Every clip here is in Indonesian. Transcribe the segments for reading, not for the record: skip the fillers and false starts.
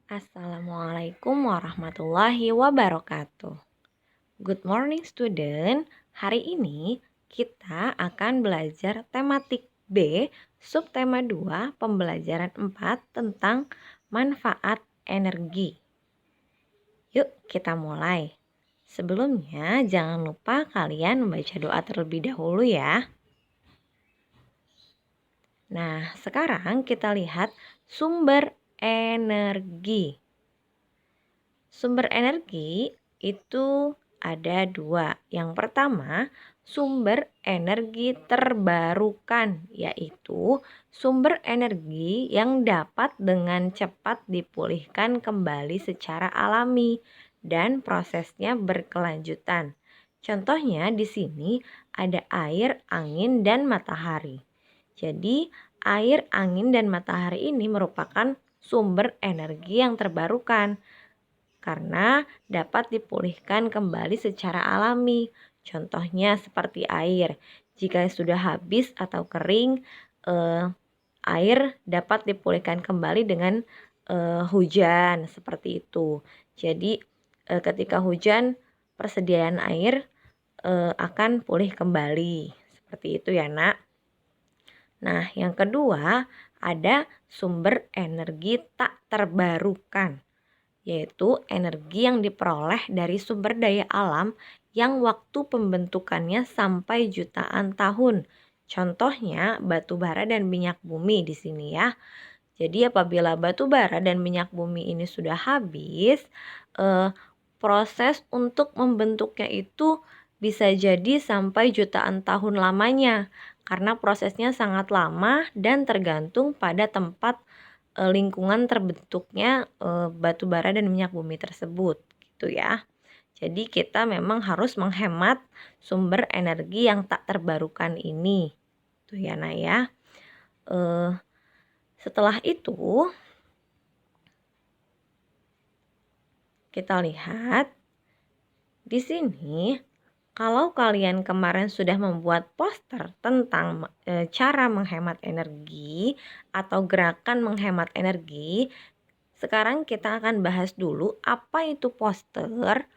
Assalamualaikum warahmatullahi wabarakatuh. Good morning student. Hari ini kita akan belajar tematik B, subtema 2, pembelajaran 4 tentang manfaat energi. Yuk kita mulai. Sebelumnya jangan lupa kalian membaca doa terlebih dahulu ya. Nah, sekarang kita lihat sumber energi. Sumber energi itu ada dua. Yang pertama, sumber energi terbarukan, yaitu sumber energi yang dapat dengan cepat dipulihkan kembali secara alami dan prosesnya berkelanjutan. Contohnya di sini ada air, angin, dan matahari. Jadi, air, angin, dan matahari ini merupakan sumber energi yang terbarukan karena dapat dipulihkan kembali secara alami. Contohnya seperti air. Jika sudah habis atau kering, air dapat dipulihkan kembali dengan hujan, seperti itu. Jadi, ketika hujan, persediaan air akan pulih kembali. Seperti itu ya, Nak. Nah, yang kedua ada sumber energi tak terbarukan, yaitu energi yang diperoleh dari sumber daya alam yang waktu pembentukannya sampai jutaan tahun. Contohnya batu bara dan minyak bumi di sini ya. Jadi apabila batu bara dan minyak bumi ini sudah habis, proses untuk membentuknya itu bisa jadi sampai jutaan tahun lamanya karena prosesnya sangat lama dan tergantung pada tempat lingkungan terbentuknya batu bara dan minyak bumi tersebut gitu ya. Jadi kita memang harus menghemat sumber energi yang tak terbarukan ini. Tuh ya Nah ya. Setelah itu kita lihat di sini. Kalau kalian kemarin sudah membuat poster tentang cara menghemat energi atau gerakan menghemat energi, sekarang kita akan bahas dulu apa itu poster.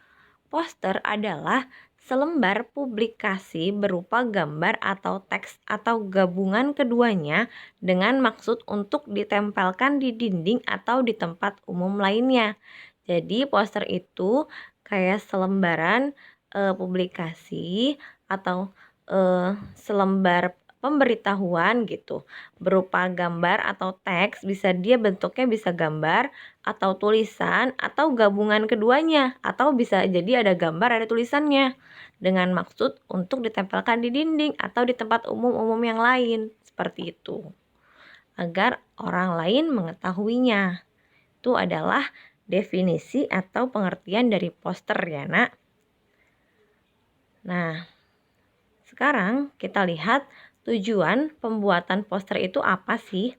Poster adalah selembar publikasi berupa gambar atau teks atau gabungan keduanya dengan maksud untuk ditempelkan di dinding atau di tempat umum lainnya. Jadi poster itu kayak selembaran publikasi atau selembar pemberitahuan gitu berupa gambar atau teks, dia bentuknya bisa gambar atau tulisan atau gabungan keduanya, atau bisa jadi ada gambar ada tulisannya dengan maksud untuk ditempelkan di dinding atau di tempat umum yang lain, seperti itu agar orang lain mengetahuinya. Itu adalah definisi atau pengertian dari poster ya Nak. Nah, sekarang kita lihat tujuan pembuatan poster itu apa sih?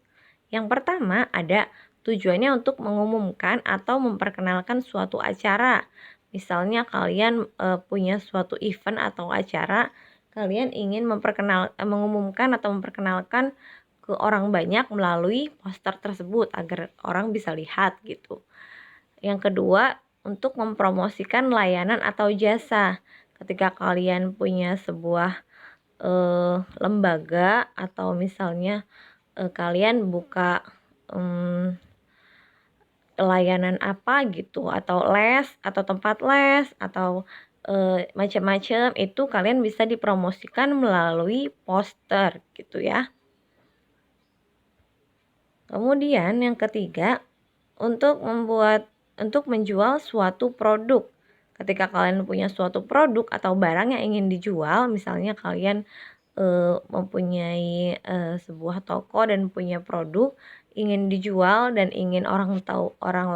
Yang pertama ada tujuannya untuk mengumumkan atau memperkenalkan suatu acara. Misalnya kalian punya suatu event atau acara, kalian ingin mengumumkan atau memperkenalkan ke orang banyak melalui poster tersebut agar orang bisa lihat gitu. Yang kedua, untuk mempromosikan layanan atau jasa. Ketika kalian punya sebuah lembaga atau misalnya kalian buka layanan apa gitu, atau les atau tempat les atau macam-macam, itu kalian bisa dipromosikan melalui poster gitu ya. Kemudian yang ketiga, untuk menjual suatu produk. Ketika kalian punya suatu produk atau barang yang ingin dijual, misalnya kalian mempunyai sebuah toko dan punya produk ingin dijual dan ingin orang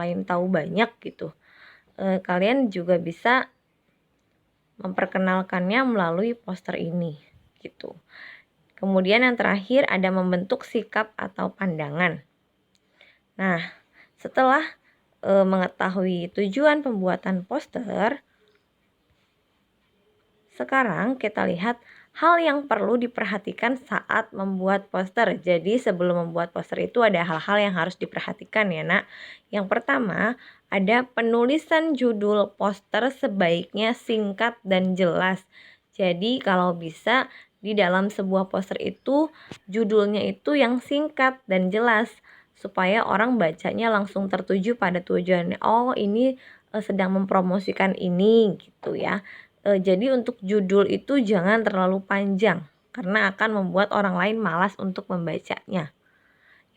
lain tahu banyak gitu. Kalian juga bisa memperkenalkannya melalui poster ini gitu. Kemudian yang terakhir ada membentuk sikap atau pandangan. Nah, setelah mengetahui tujuan pembuatan poster, sekarang kita lihat hal yang perlu diperhatikan saat membuat poster. Jadi sebelum membuat poster itu ada hal-hal yang harus diperhatikan ya nak. Yang pertama, ada penulisan judul poster sebaiknya singkat dan jelas. Jadi kalau bisa di dalam sebuah poster itu judulnya itu yang singkat dan jelas supaya orang bacanya langsung tertuju pada tujuannya. Oh, ini sedang mempromosikan ini gitu ya. Jadi untuk judul itu jangan terlalu panjang karena akan membuat orang lain malas untuk membacanya.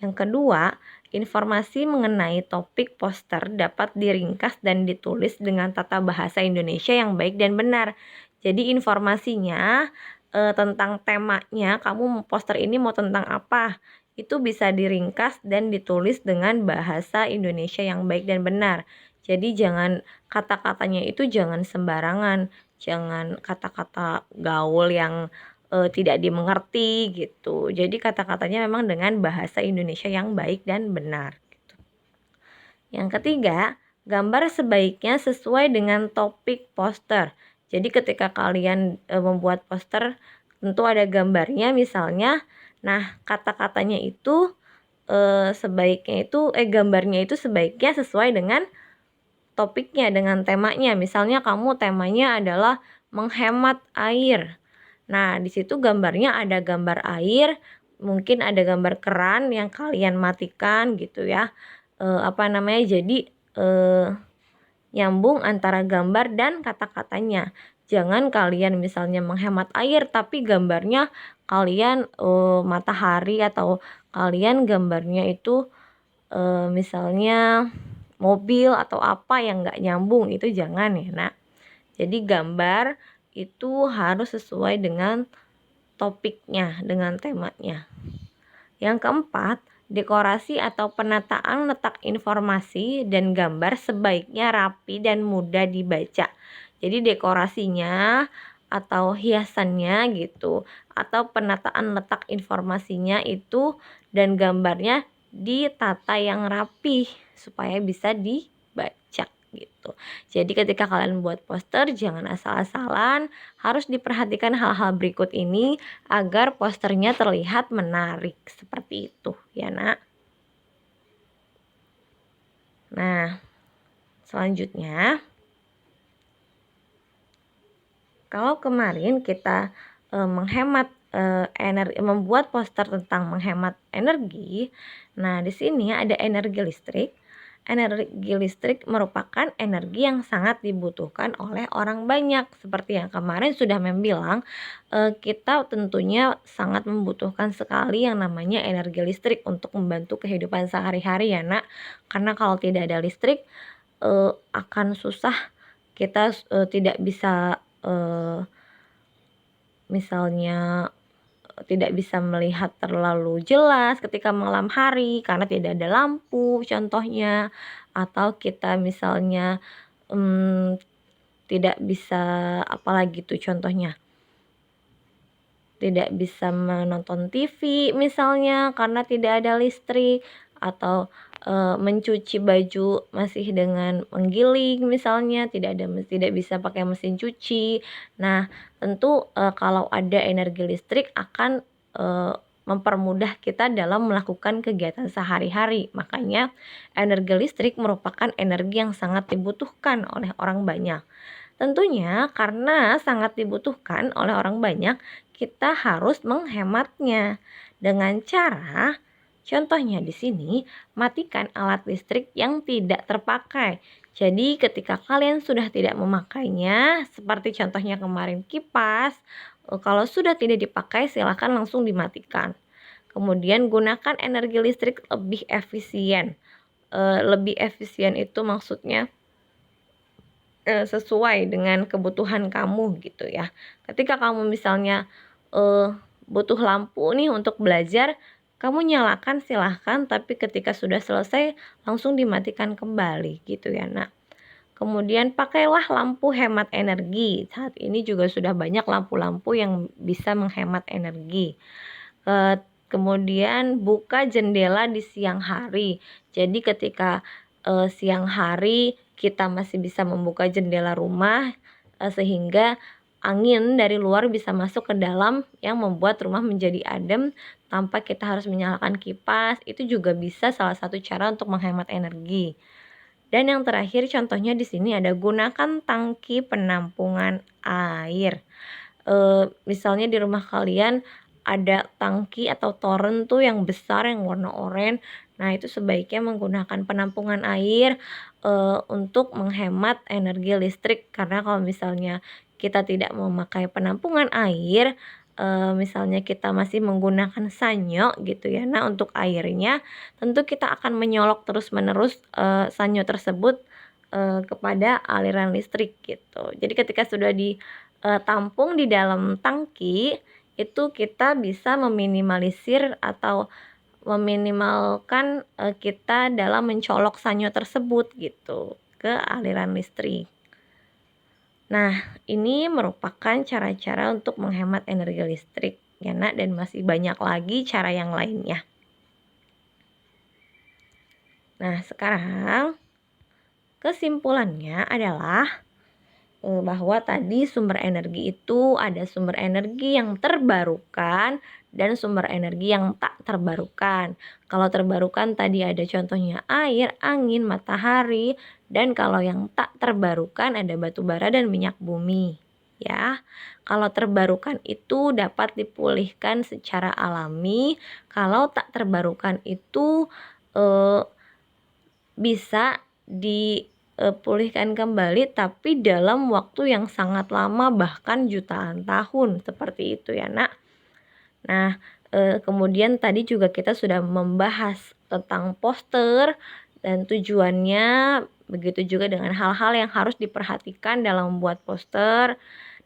Yang kedua, informasi mengenai topik poster dapat diringkas dan ditulis dengan tata bahasa Indonesia yang baik dan benar. Jadi informasinya tentang temanya, kamu poster ini mau tentang apa, itu bisa diringkas dan ditulis dengan bahasa Indonesia yang baik dan benar. Jadi jangan kata-katanya itu jangan sembarangan, jangan kata-kata gaul yang tidak dimengerti gitu. Jadi kata-katanya memang dengan bahasa Indonesia yang baik dan benar gitu. Yang ketiga, gambar sebaiknya sesuai dengan topik poster. Jadi ketika kalian membuat poster tentu ada gambarnya misalnya. Nah, kata-katanya itu gambarnya itu sebaiknya sesuai dengan topiknya, dengan temanya. Misalnya kamu temanya adalah menghemat air. Nah, di situ gambarnya ada gambar air, mungkin ada gambar keran yang kalian matikan gitu ya. Jadi nyambung antara gambar dan kata-katanya. Jangan kalian misalnya menghemat air tapi gambarnya kalian matahari atau kalian gambarnya itu misalnya mobil atau apa yang nggak nyambung, itu jangan ya nak. Jadi gambar itu harus sesuai dengan topiknya, dengan temanya. Yang keempat, dekorasi atau penataan letak informasi dan gambar sebaiknya rapi dan mudah dibaca. Jadi dekorasinya atau hiasannya gitu, atau penataan letak informasinya itu dan gambarnya ditata yang rapi supaya bisa dibaca gitu. Jadi ketika kalian buat poster jangan asal-asalan, harus diperhatikan hal-hal berikut ini agar posternya terlihat menarik seperti itu ya nak. Nah, selanjutnya kalau kemarin kita membuat poster tentang menghemat energi. Nah, di sini ada energi listrik. Energi listrik merupakan energi yang sangat dibutuhkan oleh orang banyak. Seperti yang kemarin sudah membilang, kita tentunya sangat membutuhkan sekali yang namanya energi listrik untuk membantu kehidupan sehari-hari ya nak. Karena kalau tidak ada listrik akan susah, kita tidak bisa misalnya tidak bisa melihat terlalu jelas ketika malam hari karena tidak ada lampu contohnya, atau kita misalnya tidak bisa apalagi tuh contohnya, tidak bisa menonton TV misalnya karena tidak ada listrik, atau mencuci baju masih dengan menggiling misalnya, tidak bisa pakai mesin cuci. Nah, tentu kalau ada energi listrik akan mempermudah kita dalam melakukan kegiatan sehari-hari. Makanya energi listrik merupakan energi yang sangat dibutuhkan oleh orang banyak. Tentunya karena sangat dibutuhkan oleh orang banyak, kita harus menghematnya dengan cara, contohnya di sini, matikan alat listrik yang tidak terpakai. Jadi ketika kalian sudah tidak memakainya, seperti contohnya kemarin kipas, kalau sudah tidak dipakai silakan langsung dimatikan. Kemudian gunakan energi listrik lebih efisien. Lebih efisien itu maksudnya sesuai dengan kebutuhan kamu gitu ya. Ketika kamu misalnya butuh lampu nih untuk belajar, kamu nyalakan silahkan, tapi ketika sudah selesai langsung dimatikan kembali gitu ya nak. Kemudian pakailah lampu hemat energi. Saat ini juga sudah banyak lampu-lampu yang bisa menghemat energi. Kemudian buka jendela di siang hari. Jadi ketika siang hari kita masih bisa membuka jendela rumah sehingga angin dari luar bisa masuk ke dalam yang membuat rumah menjadi adem tanpa kita harus menyalakan kipas. Itu juga bisa salah satu cara untuk menghemat energi. Dan yang terakhir contohnya di sini ada gunakan tangki penampungan air. Misalnya di rumah kalian ada tangki atau toren tuh yang besar yang warna oranye. Nah, itu sebaiknya menggunakan penampungan air untuk menghemat energi listrik, karena kalau misalnya kita tidak memakai penampungan air, misalnya kita masih menggunakan sanyo gitu ya. Nah, untuk airnya tentu kita akan menyolok terus-menerus sanyo tersebut kepada aliran listrik gitu. Jadi ketika sudah ditampung di dalam tangki, itu kita bisa meminimalisir atau meminimalkan kita dalam mencolok sanyo tersebut gitu ke aliran listrik. Nah, ini merupakan cara-cara untuk menghemat energi listrik ya nak, dan masih banyak lagi cara yang lainnya. Nah, sekarang kesimpulannya adalah bahwa tadi sumber energi itu ada sumber energi yang terbarukan dan sumber energi yang tak terbarukan. Kalau terbarukan tadi ada contohnya air, angin, matahari, dan kalau yang tak terbarukan ada batu bara dan minyak bumi. Ya, kalau terbarukan itu dapat dipulihkan secara alami. Kalau tak terbarukan itu bisa dipulihkan kembali, tapi dalam waktu yang sangat lama, bahkan jutaan tahun, seperti itu ya nak. Nah, kemudian tadi juga kita sudah membahas tentang poster dan tujuannya, begitu juga dengan hal-hal yang harus diperhatikan dalam membuat poster.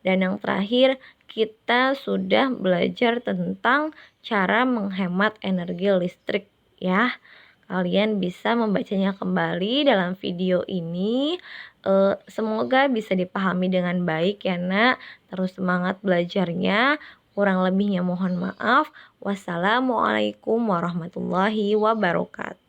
Dan yang terakhir, kita sudah belajar tentang cara menghemat energi listrik ya. Kalian bisa membacanya kembali dalam video ini. Semoga bisa dipahami dengan baik ya nak. Terus semangat belajarnya. Kurang lebihnya mohon maaf. Wassalamualaikum warahmatullahi wabarakatuh.